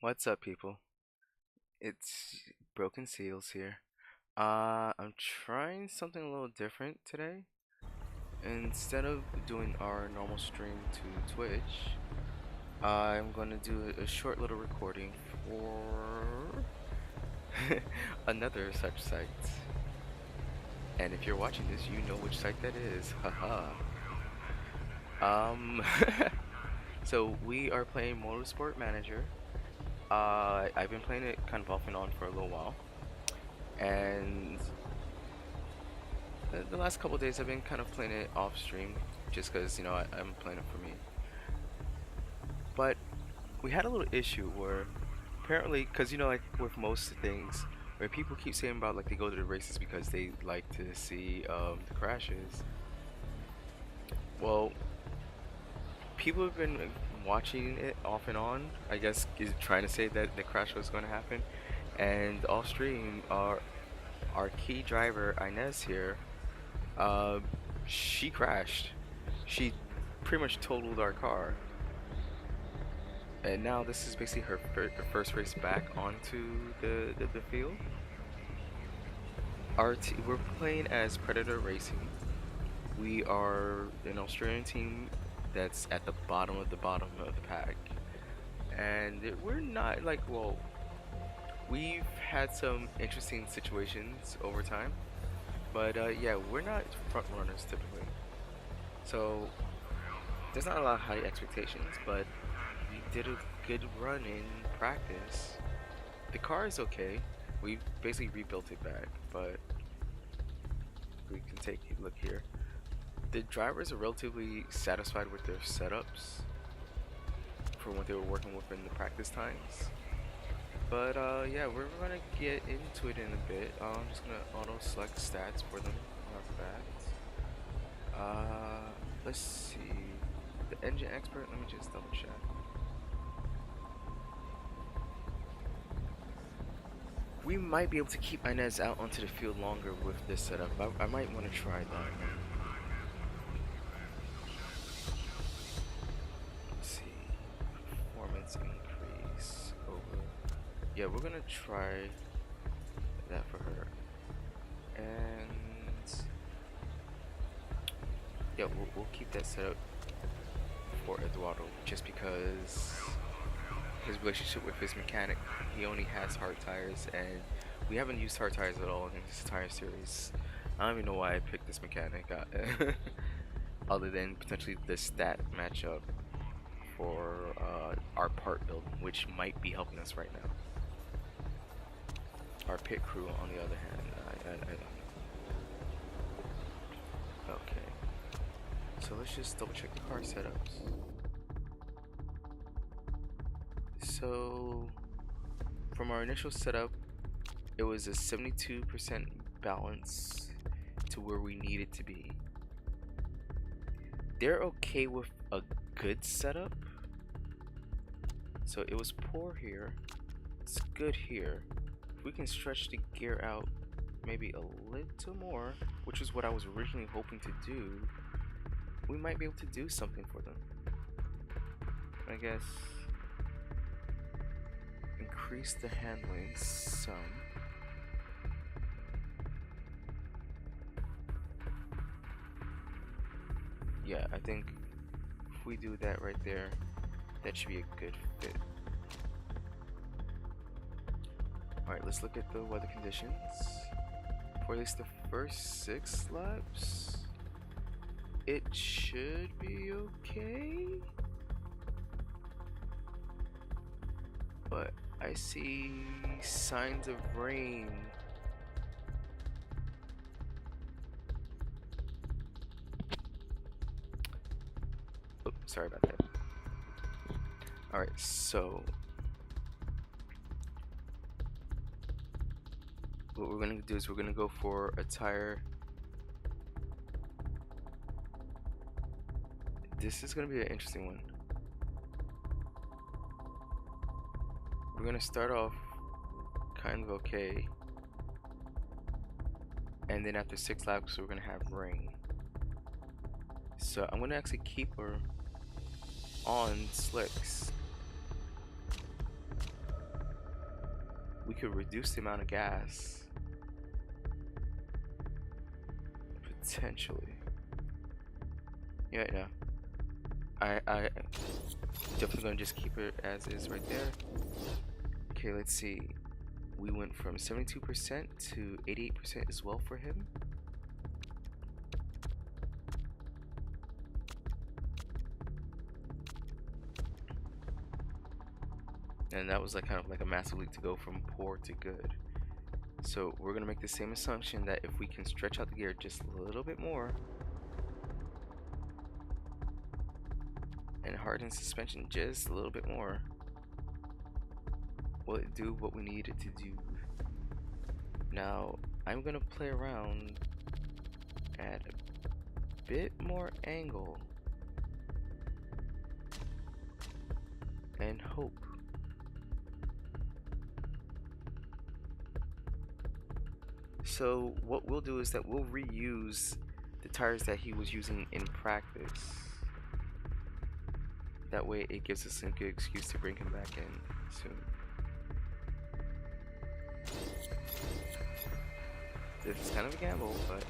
What's up, people? It's Broken Seals here. I'm trying something a little different today. Instead of doing our normal stream to Twitch, I'm gonna do a short little recording for another such site. And if you're watching this, you know which site that is. Haha. Um, so we are playing Motorsport Manager. I've been playing it kind of off and on for a little while, and the last couple days I've been kind of playing it off stream, just because I'm playing it for me. But we had a little issue where apparently, because like with most things, where people keep saying about like they go to the races because they like to see the crashes. Well, people have been watching it off and on. I guess is trying to say that the crash was going to happen, and off stream, our key driver Ines here, uh, she crashed. She pretty much totaled our car, and now this is basically her first race back onto the field. We're playing as Predator Racing. We are an Australian team that's at the bottom of the pack, and we're not like, well, we've had some interesting situations over time, but yeah, we're not front runners typically. So there's not a lot of high expectations, but we did a good run in practice. The car is okay. We basically rebuilt it back, but we can take a look here. The drivers are relatively satisfied with their setups for what they were working with in the practice times. But yeah, we're gonna get into it in a bit. I'm just gonna auto select stats for them off that. Let's see. The engine expert. Let me just double check. We might be able to keep Inez out onto the field longer with this setup. I might want to try that. Let's see. Performance increase over. Yeah, we're gonna try that for her. And yeah, we'll keep that set up for Eduardo just because his relationship with his mechanic, he only has hard tires, and we haven't used hard tires at all in this tire series. I don't even know why I picked this mechanic, other than potentially the stat matchup for our part build, which might be helping us right now. Our pit crew, on the other hand, I don't know. Okay, so let's just double check the car setups. So from our initial setup, it was a 72% balance to where we needed to be. They're okay with a good setup. So it was poor here, it's good here. If we can stretch the gear out maybe a little more, which is what I was originally hoping to do, we might be able to do something for them. I guess increase the handling some. Yeah, I think if we do that right there, that should be a good fit. Alright, let's look at the weather conditions. For at least the first 6 laps, it should be okay. But I see signs of rain. Oh, sorry about that. Alright, so what we're gonna do is we're gonna go for a tire. This is gonna be an interesting one. We're gonna start off kind of okay, and then after 6 laps we're gonna have rain. So I'm gonna actually keep her on slicks, could reduce the amount of gas. Potentially. Yeah, no. I definitely gonna just keep it as is right there. Okay, let's see. We went from 72% to 88% as well for him. And that was like kind of like a massive leap to go from poor to good. So we're gonna make the same assumption that if we can stretch out the gear just a little bit more and harden suspension just a little bit more, will it do what we need it to do? Now I'm gonna play around at a bit more angle and hope. So what we'll do is that we'll reuse the tires that he was using in practice. That way it gives us a good excuse to bring him back in soon. This is kind of a gamble, but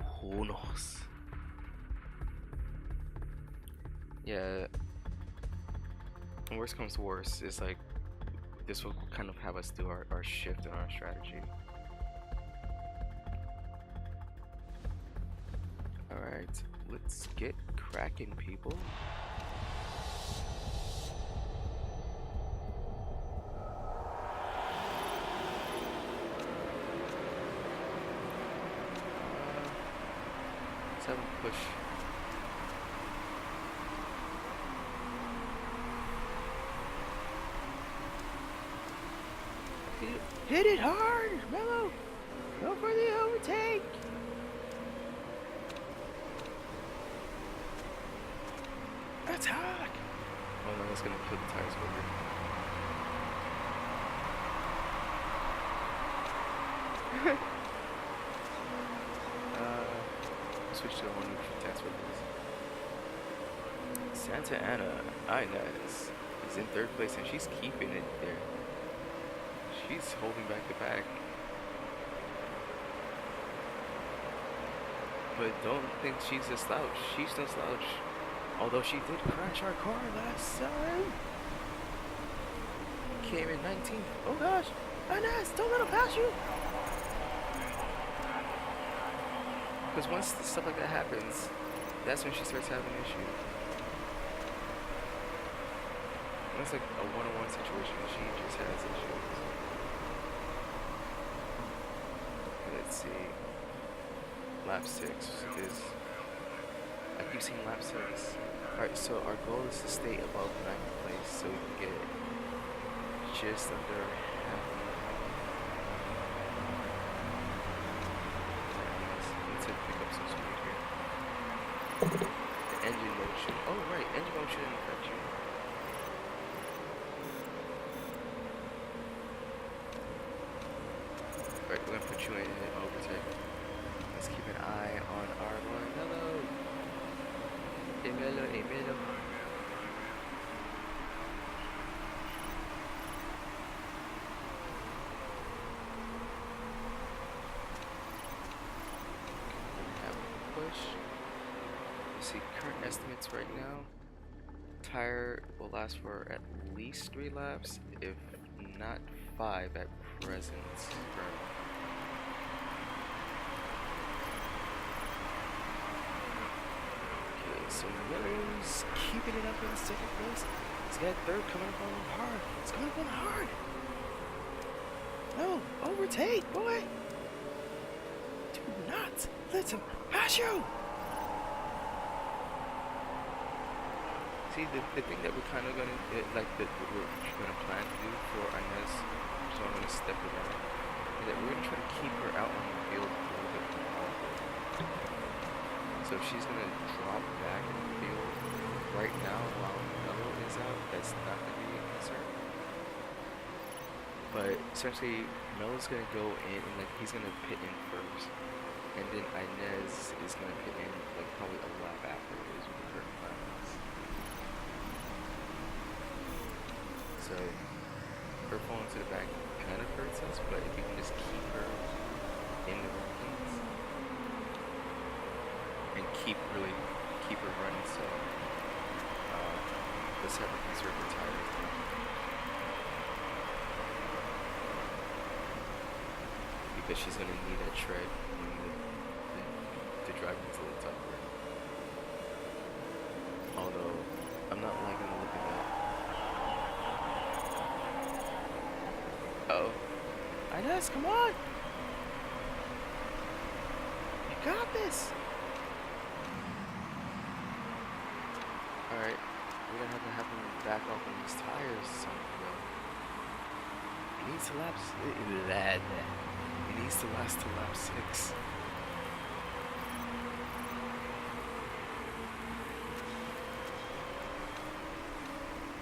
who knows? Yeah. Worst comes to worst, is like this will kind of have us do our shift in our strategy. Alright, let's get cracking, people. Let's have a push. Hit it hard, Mello! Go for the overtake! Attack! Oh no, that's gonna kill the tires quicker. Switch to the one neutral test with this. Santa Ana, Ines, is in 3rd place and she's keeping it there. She's holding back the pack. But don't think she's a slouch. She's no slouch. Although she did crash our car last time. Came in 19th. Oh gosh! Ines, don't let him pass you! Because once stuff like that happens, that's when she starts having issues. It's like a one-on-one situation. She just has issues. Let's see. Lap 6 is. I keep seeing lap 6. Alright, so our goal is to stay above 9th place so we can get just under half. Let's pick up some speed here. The engine mode should. Oh, right, engine mode shouldn't affect you. Alright, we're gonna put you in overtake. Let's keep an eye on our line. Hello! Hey, Melo, hey, Melo. Have a push. You see current estimates right now. Tire will last for at least 3 laps, if not 5 at present. So Miller's keeping it up in 2nd place. He's got 3rd coming up on him hard. It's coming up on hard. No, overtake, boy. Do not let him pass you. See, the thing that we're kind of gonna we're gonna plan to do for Ines, so I'm gonna step it out, is that we're gonna try to keep her out on the field a little bit more. So if she's gonna drop back in the field right now while Mello is out, that's not gonna be a concern. But essentially, Mello's gonna go in and like he's gonna pit in first, and then Ines is gonna pit in like probably a lap after is with the current plans. So her falling to the back kind of hurts us, but if we can just keep her in the rankings and keep her running, so let's have her conserve her tires. Because she's gonna need that tread when the driving is a little tougher. Although I'm not liking the look of that. Uh-oh. Ines, come on! You got this! Alright, we're gonna have him back off on these tires somehow. He needs to He needs to last to lap 6.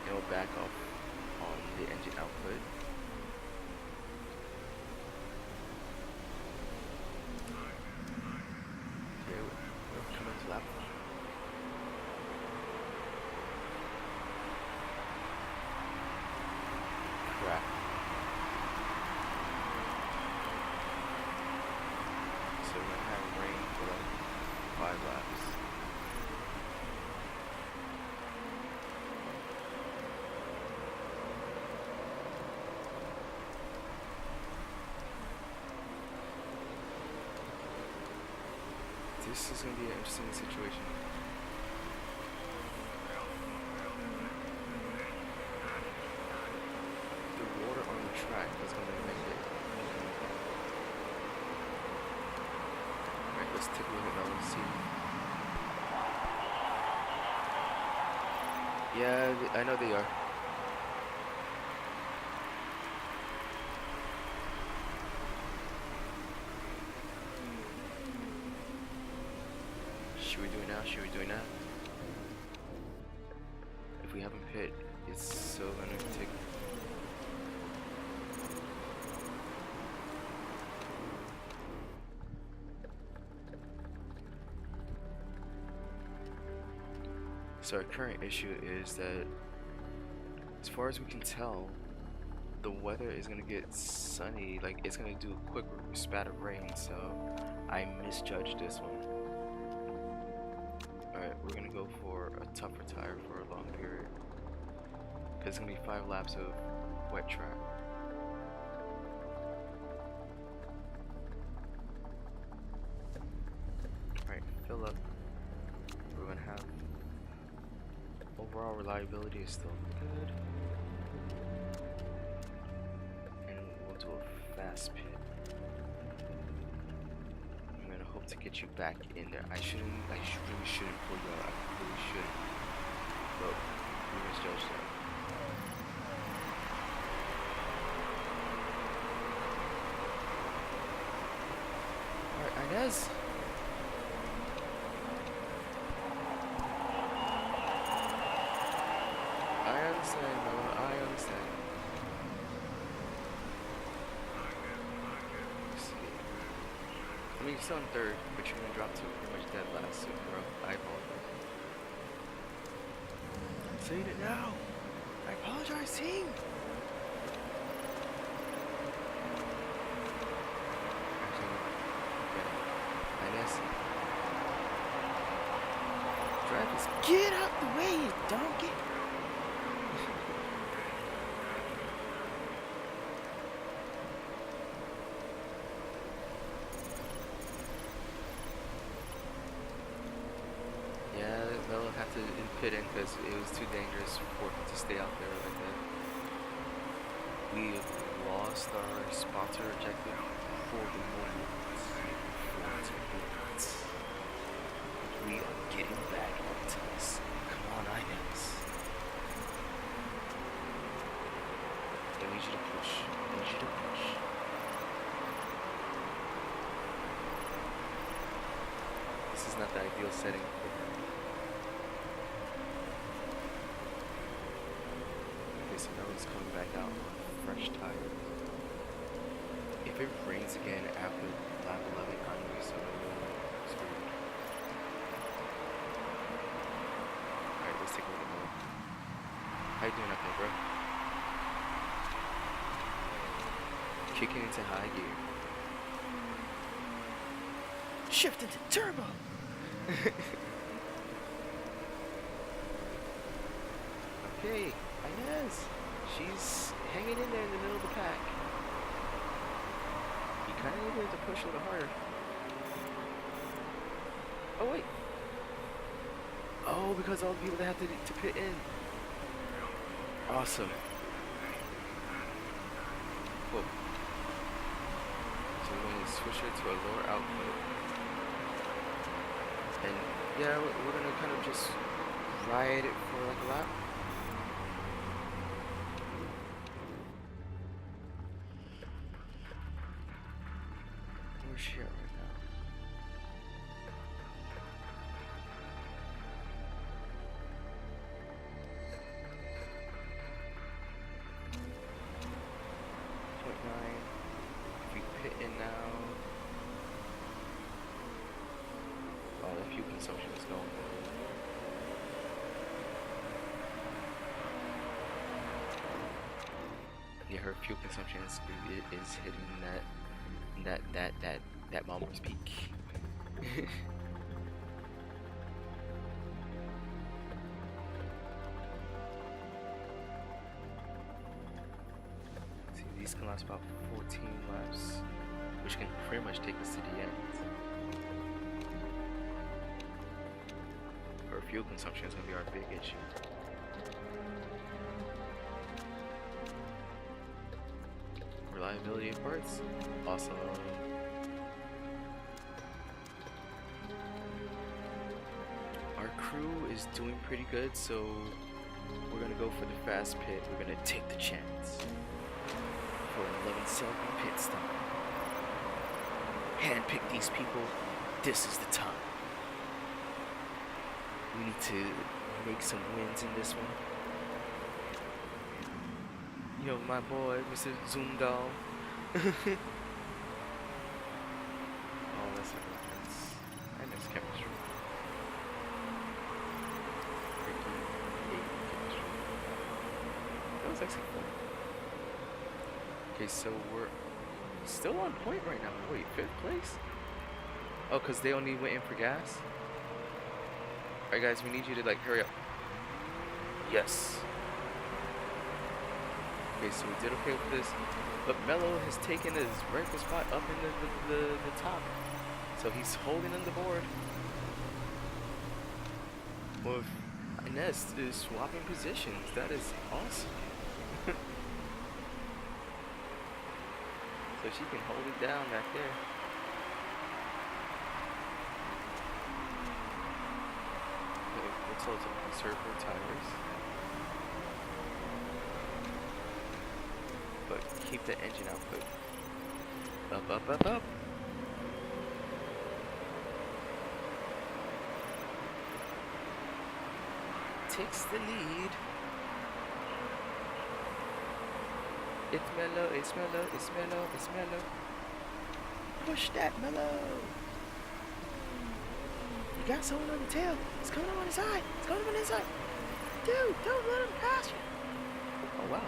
He'll back off on the engine output. Okay, we're coming to lap 1. Crap. So we're gonna have rain for like 5 laps. This is going to be an interesting situation. The water on the track is going to make it. Alright, let's take a look at that and see. Yeah, I know they are. Should we do it now? Should we do it now? If we haven't pit, it's so gonna take. So our current issue is that, as far as we can tell, the weather is gonna get sunny. Like it's gonna do a quick spat of rain. So I misjudged this one. Alright, we're gonna go for a tougher tire for a long period. Because it's gonna be 5 laps of wet track. Alright, fill up. We're gonna have overall reliability is still good. And we'll do a fast pit. To get you back in there. I really shouldn't pull you out. I really shouldn't. But we misjudged that. Alright, Ines. I understand, Noah. I understand. I mean, you're still in 3rd, but you're gonna drop to pretty much dead last soon, bro. I apologize. I'm saying it now. I apologize, team. Actually, okay. Ines. Drivers, get out the way, you donkey. They'll have to pit in because it was too dangerous for them to stay out there like that. We lost our sponsor objective for the moment. We are getting back onto this. Come on, Ines. I need you to push. I need you to push. This is not the ideal setting for her. So now it's coming back out on fresh tire. If it rains again after lap 11, I'm gonna be so screwed. Alright, let's take a look at more. How you doing up there, bro? kicking into high gear. Shift into turbo. Okay, Ines. She's hanging in there in the middle of the pack. You kind of needed to push a little harder. Oh wait. Oh, because all the people that have to pit in. Awesome. Cool. So we're going to switch it to a lower output. And yeah, we're going to kind of just ride it for like a lap. Where's she at right now? If we pit in now. Oh, the fuel consumption is going. Yeah, her fuel consumption is hitting that Mama's peak. See, these can last about 14 laps, which can pretty much take us to the end. Her fuel consumption is going to be our big issue. Reliability of parts, awesome. Our crew is doing pretty good, so we're gonna go for the fast pit. We're gonna take the chance for an 11-second pit stop. Handpick these people. This is the time. We need to make some wins in this one. Yo, my boy, Mr. Zundal. Oh, that's a reference. I miss chemistry. That was actually fun. Okay, so we're still on point right now. Wait, 5th place? Oh, because they only went in for gas? Alright guys, we need you to like hurry up. Yes. Okay, so we did okay with this, but Mello has taken his rightful spot up in the top, so he's holding on the board. With Ines is swapping positions. That is awesome. So she can hold it down back there. Let's also conserve her tires. But keep the engine output up, up, up, up. Takes the lead. It's Mello, it's Mello, it's Mello, it's Mello. Push that, Mello. You got someone on the tail. It's coming up on the side. It's coming up on the side. Dude, don't let him pass you. Oh, wow.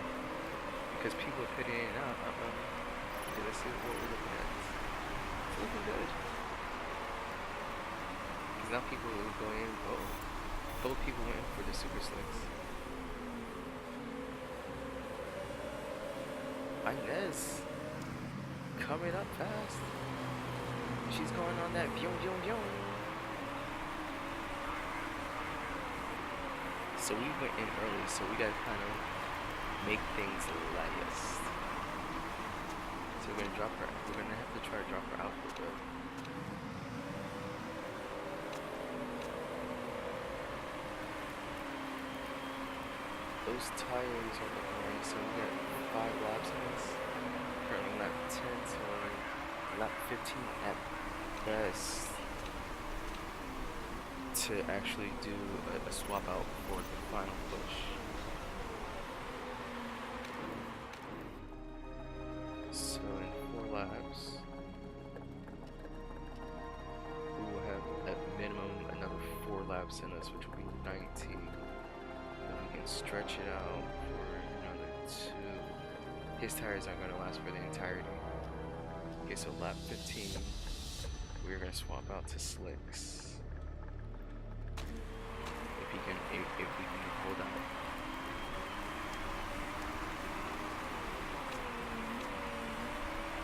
Because people are putting in and out. Okay, let's see what we're looking at. It's looking good. Because now people are going in. Oh, both people went in for the super slicks. Ines coming up fast. She's going on that vyong vyong vyong. So we went in early, so we gotta kind of make things lightest. So we're gonna drop her. We're gonna have to try to drop her output though. Those tires are looking right, so we got 5 laps in this. Currently lap 10, so lap 15 at best to actually do a swap out for the final push. So in 4 laps, we will have at minimum another 4 laps in us, which will be 19. Then we can stretch it out for another 2. His tires aren't going to last for the entirety. Okay, so lap 15, we're gonna swap out to Slicks. If we can hold out.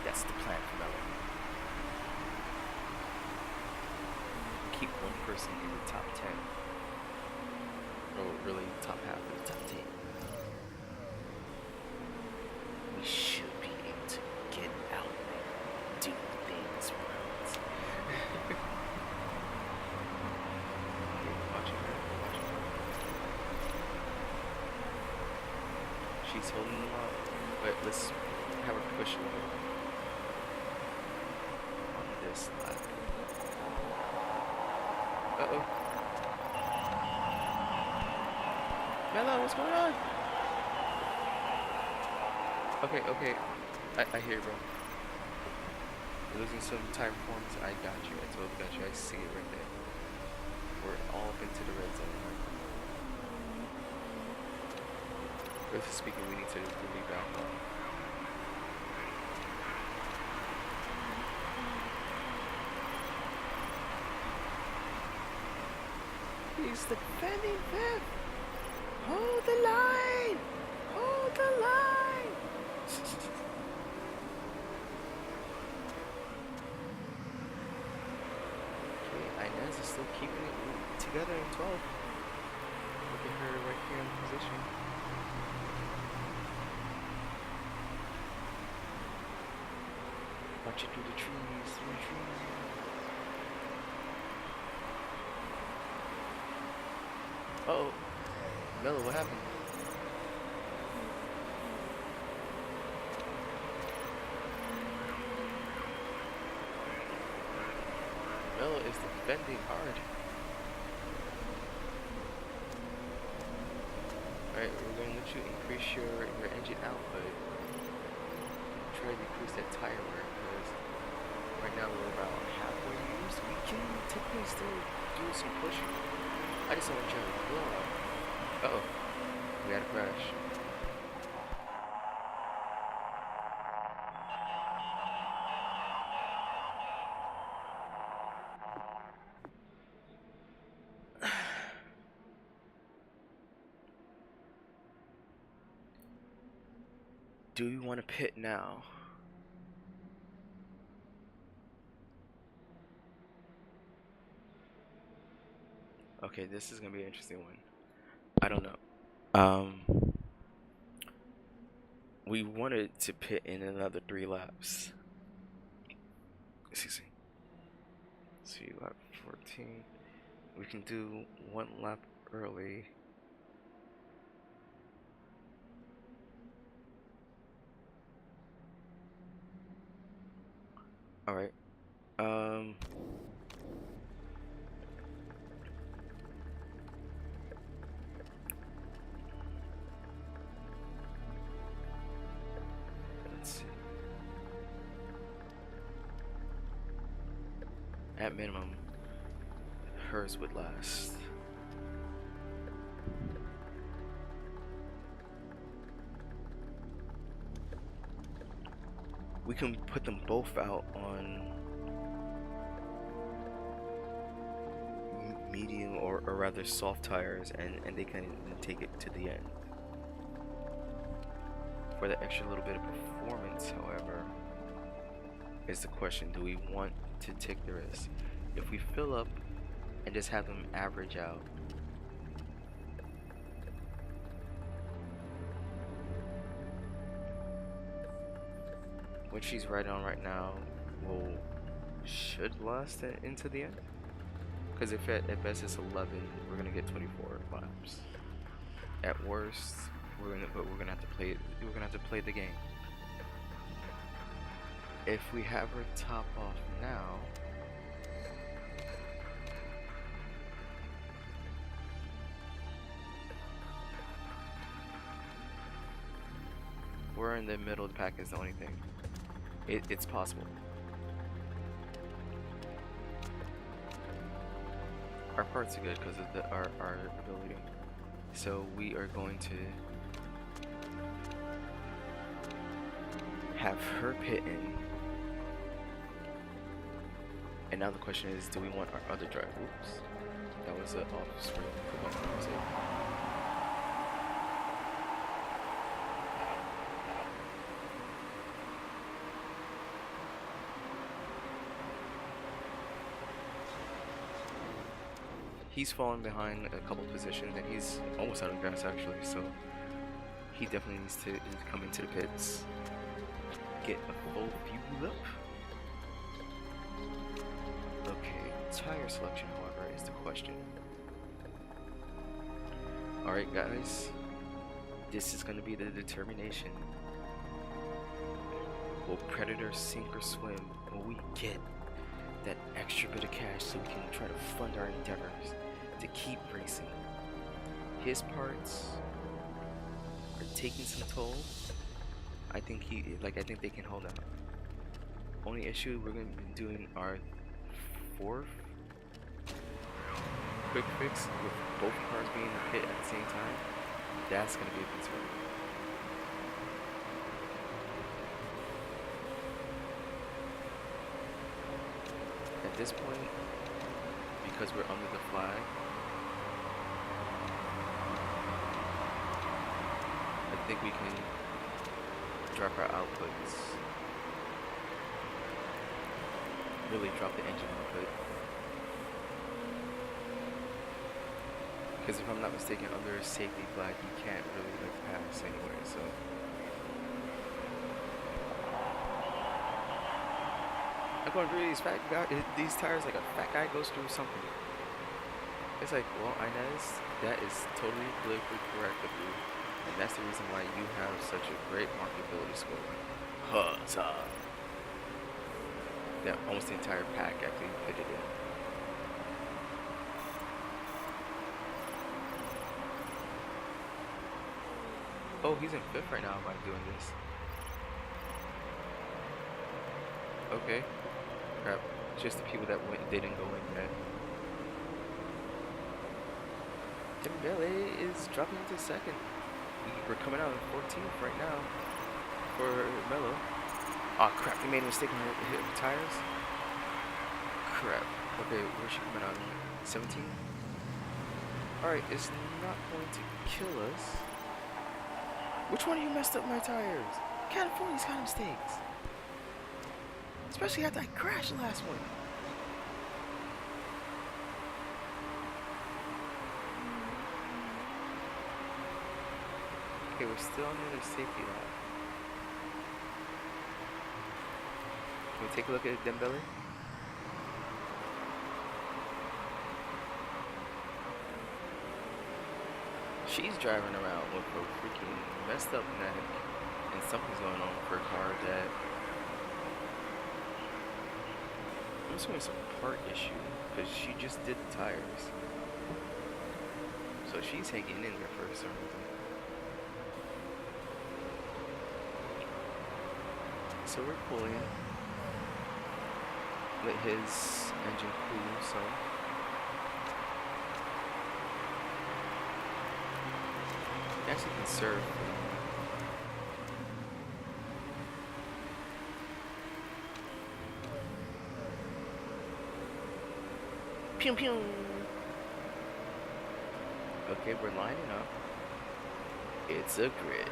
That's the plan for Melon. Keep one person in the top 10. Or really top half of the top 10. We should be able to get out there and do things right. Okay, watching her, watching her. She's holding them up, but let's have her push a little on this lap. Uh-oh. Mello, what's going on? Okay. I hear you, bro. You're losing some time performance. I got you. I totally got you. I see it right there. We're all up into the red zone right now. Relatively speaking, we need to really back up. He's the defending fifth. Hold the line. Hold the line. Okay, Ines is still keeping it together in 12. Look at her right here in position. Watch it through the trees, Uh-oh. Mello, what happened? Mello is defending hard. Alright, we're going to let you increase your engine output. Try to decrease that tire wear because right now we're about halfway used. We can technically still do some pushing. I just don't want you to blow up. Uh-oh. We had a crash. Do we want to pit now? Okay, this is gonna be an interesting one. I don't know. We wanted to pit in another 3 laps. Excuse me. See, lap 14. We can do 1 lap early. Alright. Let's see. At minimum, hers would last. We can put them both out on medium or rather soft tires and they can take it to the end. For the extra little bit of performance, however, is the question, do we want to take the risk? If we fill up and just have them average out, what she's right on right now should last into the end. Because if at best it's 11, we're gonna get 24 laps. At worst, we're gonna have to play. We're gonna have to play the game. If we have her top off now, we're in the middle of the pack is the only thing. It's possible. Our parts are good because of our ability. So we are going to have her pit in And now the question is, do we want our other driver? Oops, that was an off-screen football mistake. He's fallen behind a couple positions, and he's almost out of gas actually. So he definitely needs to come into the pits, get a full fuel up. Okay, tire selection, however, is the question. Alright guys, this is going to be the determination. Will Predator sink or swim? Will we get that extra bit of cash so we can try to fund our endeavors to keep racing? His parts are taking some toll. I think they can hold out. Only issue, we're going to be doing our 4th quick fix with both cars being in the pit at the same time. That's going to be a concern. At this point, because we're under the flag, I think we can drop our outputs. Really drop the engine output. Because if I'm not mistaken, under a safety flag, you can't really pass anywhere, so. I'm going through these tires like a fat guy goes through something. It's like, well, Ines, that is totally politically correct of you. And that's the reason why you have such a great marketability score. Huzzah! Yeah, almost the entire pack actually fitted in. Oh, he's in 5th right now by doing this. Okay. Crap. It's just the people that didn't go in yet. Dembele is dropping into 2nd. We're coming out in 14th right now for Mello. Oh crap, he made a mistake and hit the tires. Crap. Okay, where's she coming out in? 17? Alright, it's not going to kill us. Which one of you messed up my tires? Can't afford these kind of mistakes. Especially after I crashed the last one. Okay, we're still under the safety lap. Can we take a look at Dembele? She's driving around with a freaking messed up neck, and something's going on with her car that I'm assuming it's a part issue because she just did the tires, so she's hanging in there for some reason. So we're pulling. Let his engine cool some. He actually can serve. Pew pew. Okay, we're lining up. It's a grid.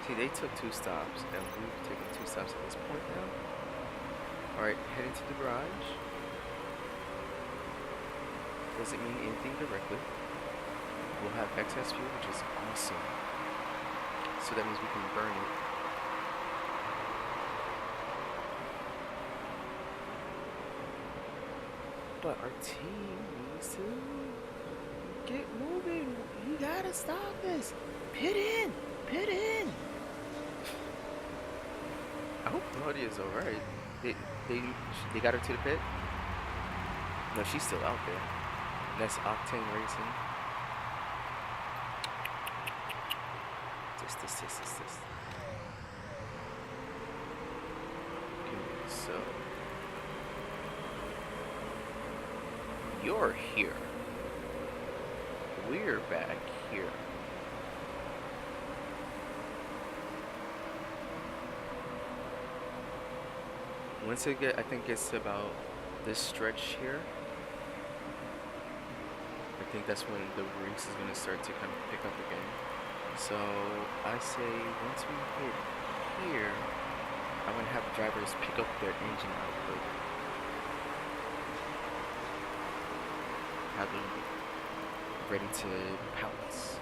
See, they took 2 stops, and we've taken 2 stops at this point now. Alright, heading to the garage. Doesn't mean anything directly. We'll have excess fuel, which is awesome. So that means we can burn it. But our team needs to get moving. You gotta stop this. Pit in! Pit in! I hope Claudia's alright. They got her to the pit? No, she's still out there. That's Octane Racing. This. Okay, so you're here. We're back here. Once it get, I think it's about this stretch here. I think that's when the race is gonna start to kind of pick up again. So I say once we hit here, I'm gonna have drivers pick up their engine output, have them ready to pounce.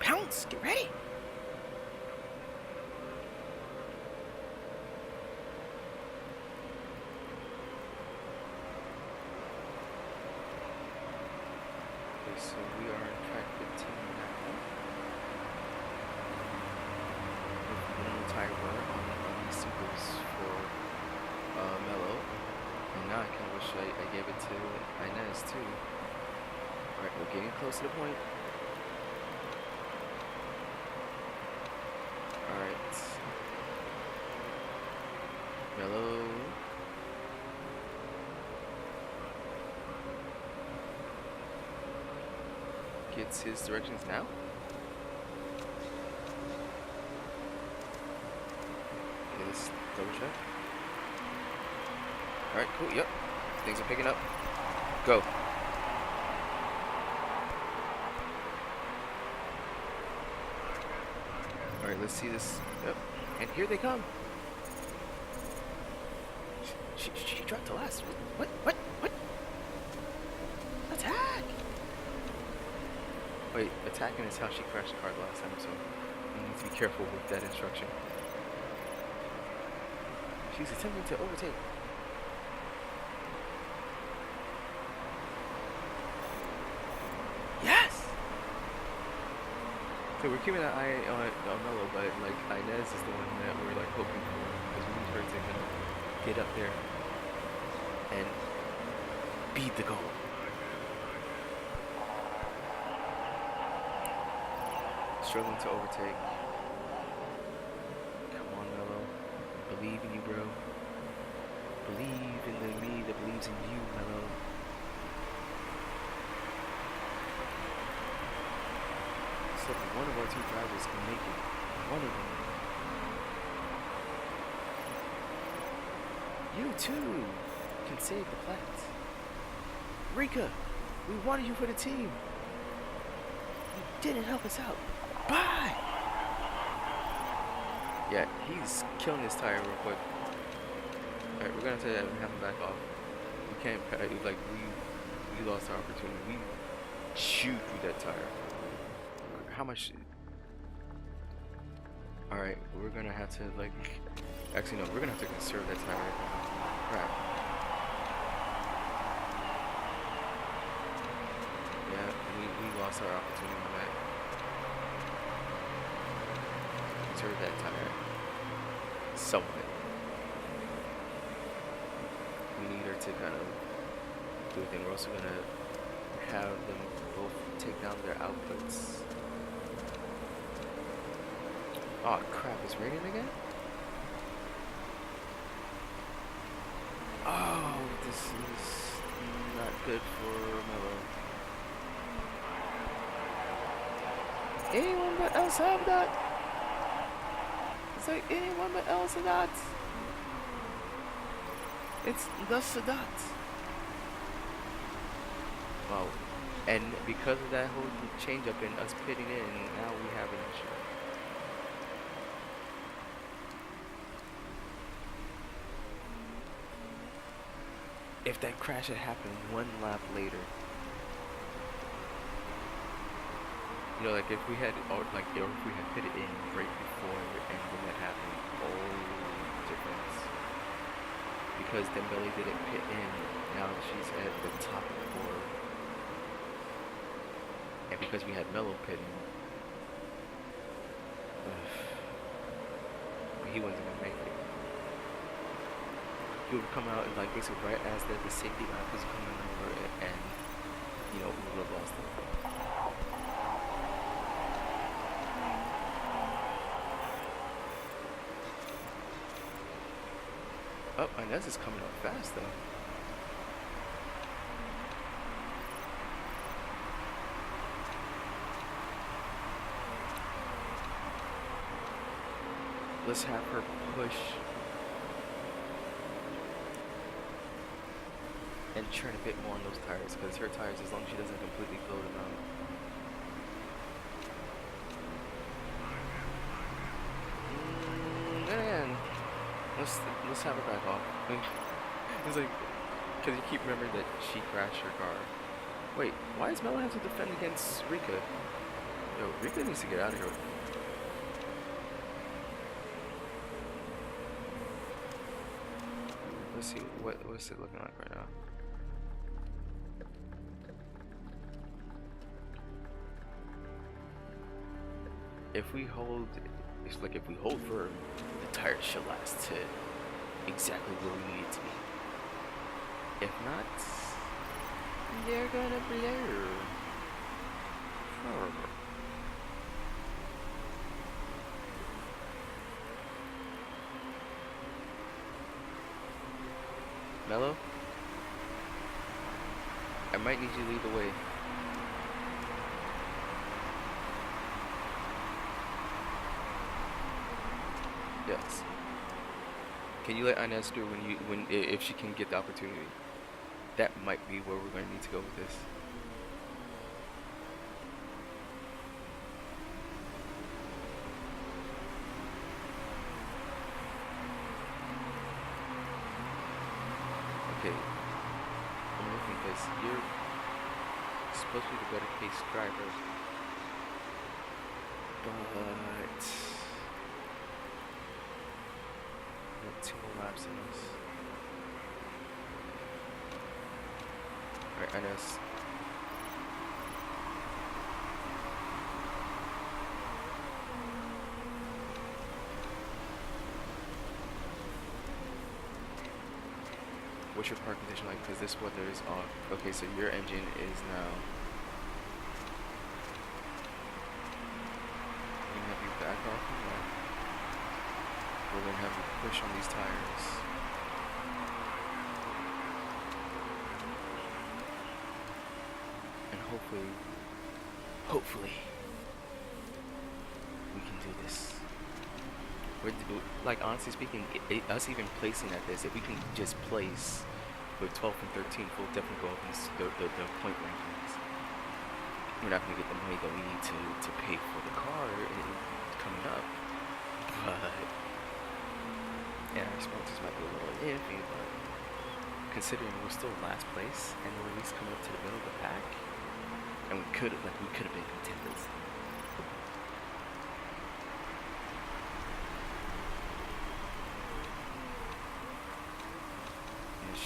Pounce! Get ready! Okay, so we are in track 15 now. With the normal tire wear on these supers for Mello. And now I kind of wish I gave it to Ines too. Alright, we're getting close to the point. Alright. Mello. Gets his directions now. Okay, let's double check. Alright, cool, yep. Things are picking up. Go. Alright, let's see this. Yep. And here they come. She dropped the last. What? Attack! Wait, attacking is how she crashed the car the last time, so you need to be careful with that instruction. She's attempting to overtake. Yes! So we're keeping an eye on Mello, but like Ines is the one that we're like hoping for, because we need her to kind of get up there and beat the goal. Struggling to overtake. Come on, Mello. Believe in you, bro. Believe in the me that believes in you, Mello. So one of our two drivers can make it. One of them. You too can save the planet. Rika, we wanted you for the team. You didn't help us out. Bye! Yeah, he's killing this tire real quick. Alright, we're gonna have to have him back off. We can't, like, we lost our opportunity. We chewed through that tire. How much? Alright, we're gonna have to, like, actually, no, we're gonna have to conserve that tire right now. Crap. Yeah, we lost our opportunity on that. Conserve that tire. Somewhat. We need her to kind of do a thing. We're also gonna have them both take down their outputs. Oh crap, it's raining again? Oh, this is not good for Mello. Anyone but else have that? It's like anyone but else have that. It's the Sadat. Wow. And because of that whole change up in us pitting in, now we have an issue. If that crash had happened one lap later, you know, like if we had, or if we had pitted in right before and when that happened, oh, difference. Because Dembele didn't pit in, now she's at the top of the board. And because we had Mello pitting, he wasn't gonna make it. He would come out and like basically right as the safety lap was coming over, and you know, we would have lost him. Oh, Ines is coming up fast though. Let's have her push and churn a bit more on those tires because her tires, as long as she doesn't completely blow them out. Man, let's let's have her back off. It's like because you keep remembering that she crashed her car. Wait, why does Mela have to defend against Rika? Yo, Rika needs to get out of here. Let's see what's it looking like right now. If we hold, it's like if we hold firm, the tires should last to exactly where we need it to be. If not, they're gonna blur. Mello, I might need you to lead the way. Yes. Can you let Ines do when if she can get the opportunity? That might be where we're gonna need to go with this. Okay, I'm looking because you're supposed to be the better pace driver, but you have 2 more laps in us. Alright, Ines. What's your park condition like? Because this weather is off. Okay, so your engine is now. We're gonna have you back off on that. We're gonna have you push on these tires. And hopefully, we can do this. Like honestly speaking, us even placing at this, if we can just place with 12th and 13th, we'll definitely go up in the point rankings. We're not gonna get the money that we need to pay for the car coming up, but yeah, our sponsors might be a little iffy. But considering we're still last place and we're at least coming up to the middle of the pack, and we could have been contenders.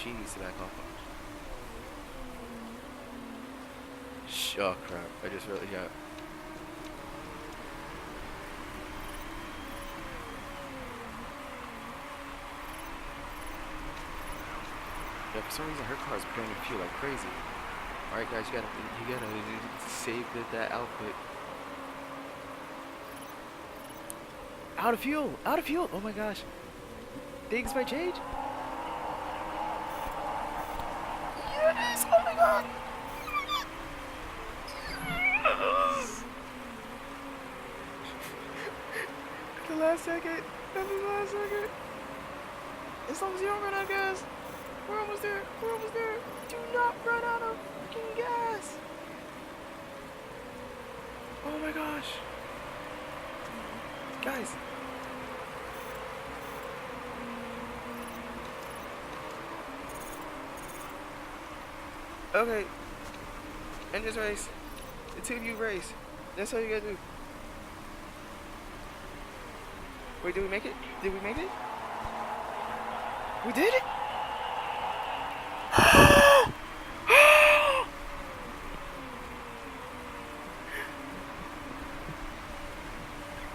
She needs to back off on. Oh crap, I just really got. Yeah, for some reason her car's burning fuel like crazy. Alright guys, you gotta save that output. Out of fuel! Out of fuel! Oh my gosh. Things might change. Yes! Oh my god! At the last second. At the last second. As long as you don't run out of gas. We're almost there. We're almost there. Do not run out of freaking gas. Oh my gosh. Guys. Okay. End this race. The two of you race. That's all you gotta do. Wait, did we make it? Did we make it? We did it?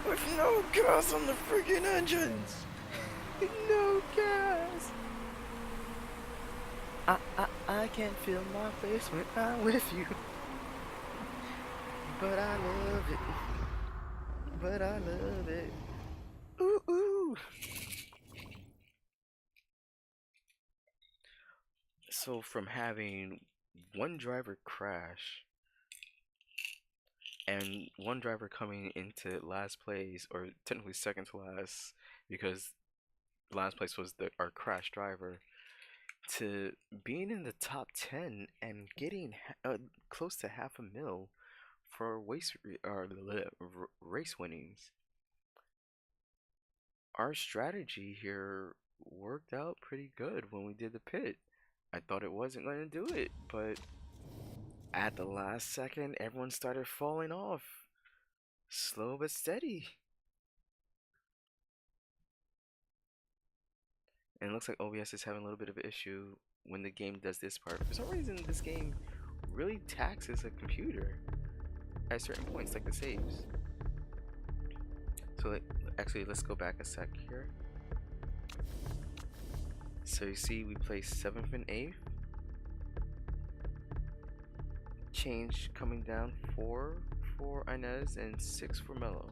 With no gas on the freaking engines. No gas. I can't feel my face when I'm with you. But I love it. But I love it. Ooh, ooh. So from having one driver crash and one driver coming into last place, or technically second to last, because last place was our crash driver, to being in the top 10 and getting close to half a mil for race winnings. Our strategy here worked out pretty good when we did the pit. I thought it wasn't going to do it, but at the last second, everyone started falling off. Slow but steady. And it looks like OBS is having a little bit of an issue when the game does this part. For some reason, this game really taxes a computer at certain points, like the saves. So actually, let's go back a sec here. So you see, we placed 7th and 8th. Change coming down 4 for Ines and 6 for Mello.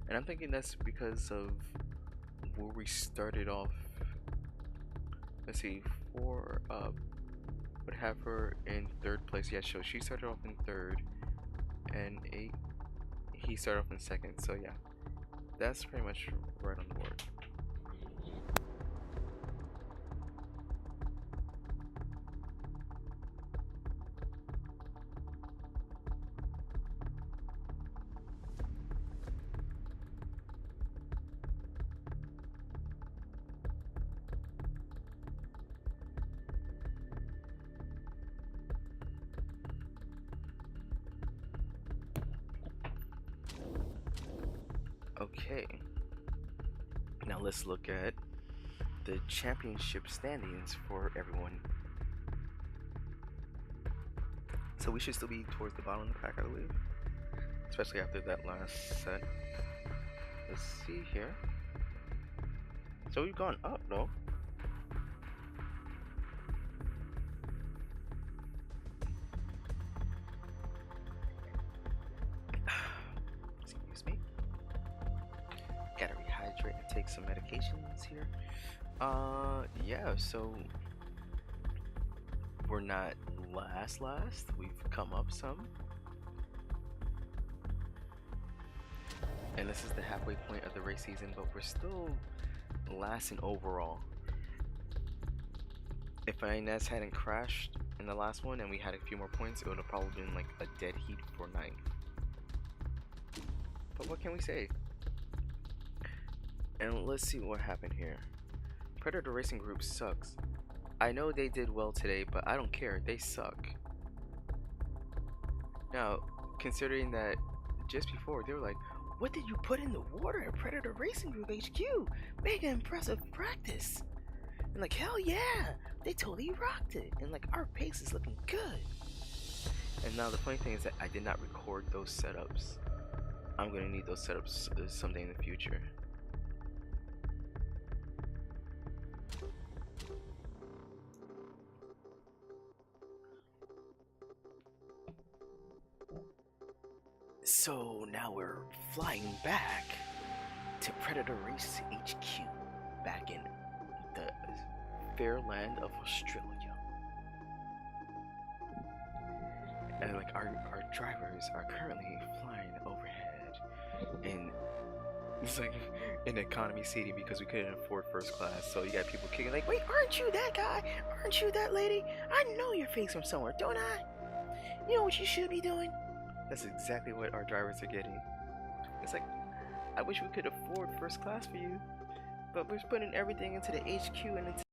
And I'm thinking that's because of where we started off. Let's see, 4 would have her in 3rd place. Yeah, so she started off in 3rd, and 8, he started off in 2nd. So yeah, that's pretty much right on the board. Okay, now let's look at the championship standings for everyone. So we should still be towards the bottom of the pack, I believe, especially after that last set. Let's see here. So we've gone up, though. Excuse me. Gotta rehydrate and take some medications here. Yeah, so we're not last. We've come up some. And this is the halfway point of the race season, but we're still last in overall. If Ines hadn't crashed in the last one and we had a few more points, it would have probably been like a dead heat for 9th. But what can we say? And let's see what happened here. Predator Racing Group sucks. I know they did well today, but I don't care. They suck. Now, considering that just before they were like, "What did you put in the water at Predator Racing Group HQ? Mega impressive practice." And like, hell yeah, they totally rocked it. And like, our pace is looking good. And now the funny thing is that I did not record those setups. I'm gonna need those setups someday in the future. So now we're flying back to Predator Race HQ, back in the fair land of Australia. And like our drivers are currently flying overhead, and it's like in economy seating because we couldn't afford first class. So you got people kicking like, "Wait, aren't you that guy? Aren't you that lady? I know your face from somewhere, don't I? You know what you should be doing?" That's exactly what our drivers are getting. It's like, I wish we could afford first class for you, but we're putting everything into the HQ and into